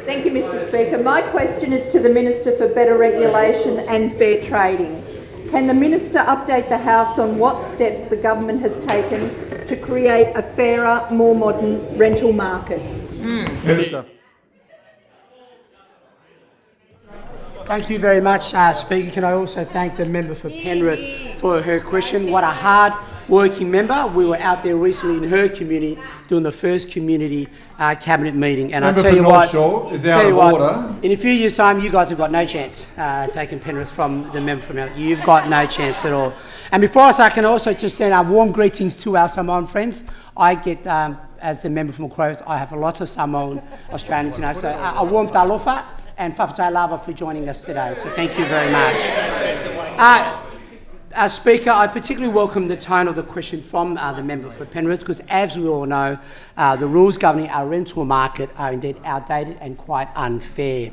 Thank you, Mr Speaker. My question is to the Minister for Better Regulation and Fair Trading. Can the Minister update the House on what steps the government has taken to create a fairer, more modern rental market? Minister. Thank you very much, Speaker. Can I also thank the member for Penrith for her question? What a hard-working member. We were out there recently in her community doing the first community cabinet meeting, and I tell you what, in a few years' time, you guys have got no chance taking Penrith from the member from out. You've got no chance at all. And before us, I can also just send our warm greetings to our Samoan friends. I get, as the member from Macquarie, I have a lot of Samoan Australians, so a warm talofa. And whawhatai lava for joining us today. So thank you very much. Speaker, I particularly welcome the tone of the question from the member for Penrith, because as we all know, the rules governing our rental market are indeed outdated and quite unfair.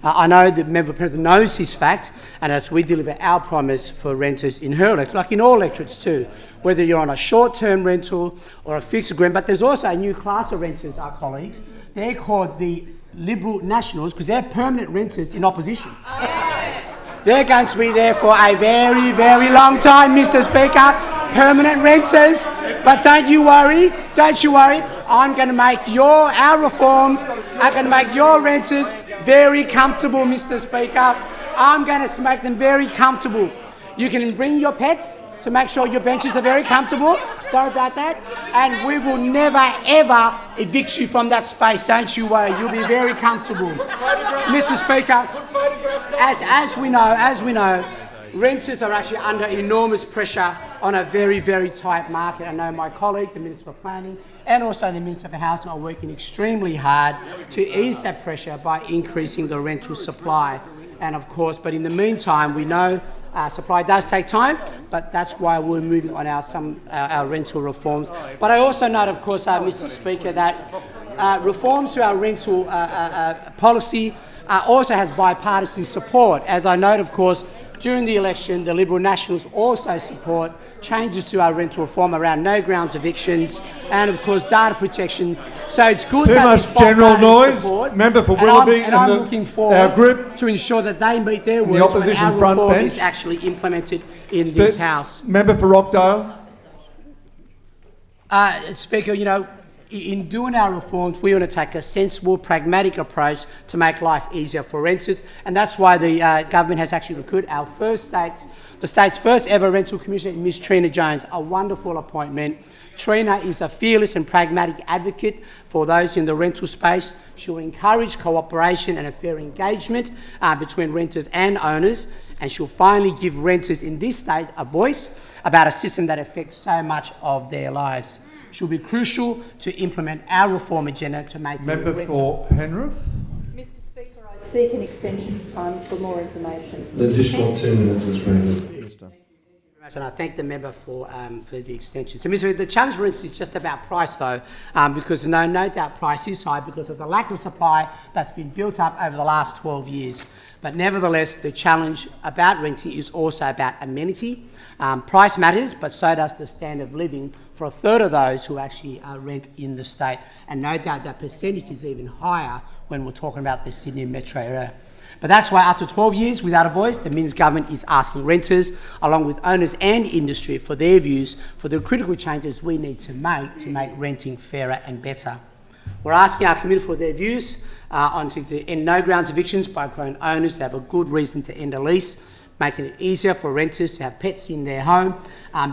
I know the member for Penrith knows this fact, and as we deliver our promise for renters in her electorate, like in all electorates too, whether you're on a short-term rental or a fixed agreement, but there's also a new class of renters, our colleagues. They're called the Liberal Nationals, because they're permanent renters in opposition. They're going to be there for a very, very long time, Mr Speaker. Permanent renters. But don't you worry. I'm going to make our reforms are going to make your renters very comfortable, Mr Speaker. I'm going to make them very comfortable. You can bring your pets to make sure your benches are very comfortable. Don't about that. And we will never, ever evict you from that space. Don't you worry. You'll be very comfortable. Mr Speaker, as we know, renters are actually under enormous pressure on a very, very tight market. I know my colleague, the Minister for Planning, and also the Minister for Housing are working extremely hard to ease that pressure by increasing the rental supply. And of course, but in the meantime, we know supply does take time, but that's why we're moving on our rental reforms. But I also note, of course, Mr Speaker, that reforms to our rental policy also has bipartisan support. As I note, of course, during the election, the Liberal Nationals also support changes to our rental reform around no grounds evictions and, of course, data protection. So it's good to have this general noise. Support. Member for Willoughby and I'm looking forward group to ensure that they meet their words when our reform is actually implemented in this House. Member for Rockdale. Speaker, in doing our reforms, we want to take a sensible, pragmatic approach to make life easier for renters, and that's why the government has actually recruited the state's first ever rental commissioner, Ms Trina Jones, a wonderful appointment. Trina is a fearless and pragmatic advocate for those in the rental space. She will encourage cooperation and a fair engagement between renters and owners, and she'll finally give renters in this state a voice about a system that affects so much of their lives. She'll be crucial to implement our reform agenda to make Member for Penrith. Mr Speaker, I seek an extension of time for more information. An additional 10 minutes is granted. And I thank the member for the extension. So, Mr. The challenge for instance is just about price, though, because no doubt price is high because of the lack of supply that's been built up over the last 12 years. But nevertheless, the challenge about renting is also about amenity. Price matters, but so does the standard of living for a third of those who actually rent in the state. And no doubt that percentage is even higher when we're talking about the Sydney metro area. But that's why after 12 years without a voice, the Minns government is asking renters, along with owners and industry, for their views for the critical changes we need to make renting fairer and better. We're asking our community for their views on to end no grounds evictions by requiring owners to have a good reason to end a lease, making it easier for renters to have pets in their home,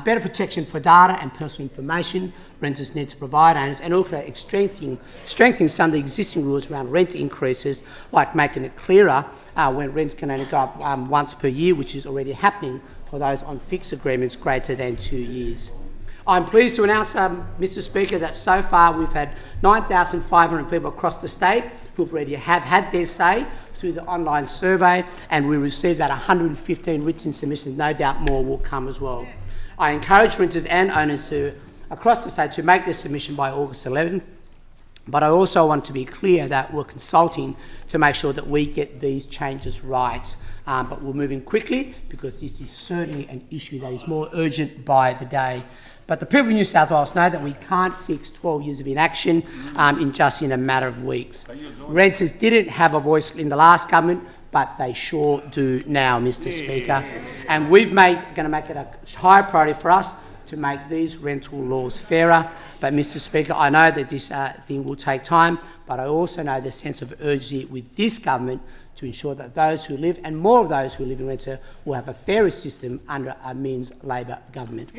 better protection for data and personal information renters need to provide owners, and also strengthening some of the existing rules around rent increases, like making it clearer when rents can only go up once per year, which is already happening for those on fixed agreements greater than 2 years. I'm pleased to announce, Mr Speaker, that so far we've had 9,500 people across the state who already have had their say through the online survey, and we received about 115 written submissions. No doubt more will come as well. I encourage renters and owners across the state to make their submission by August 11th, but I also want to be clear that we're consulting to make sure that we get these changes right. But we're moving quickly because this is certainly an issue that is more urgent by the day. But the people of New South Wales know that we can't fix 12 years of inaction in a matter of weeks. Renters didn't have a voice in the last government, but they sure do now, Mr. Speaker. And we're going to make it a higher priority for us to make these rental laws fairer. But, Mr. Speaker, I know that this thing will take time, but I also know the sense of urgency with this government to ensure that those who live, and more of those who live in rental, will have a fairer system under a Minns Labor government.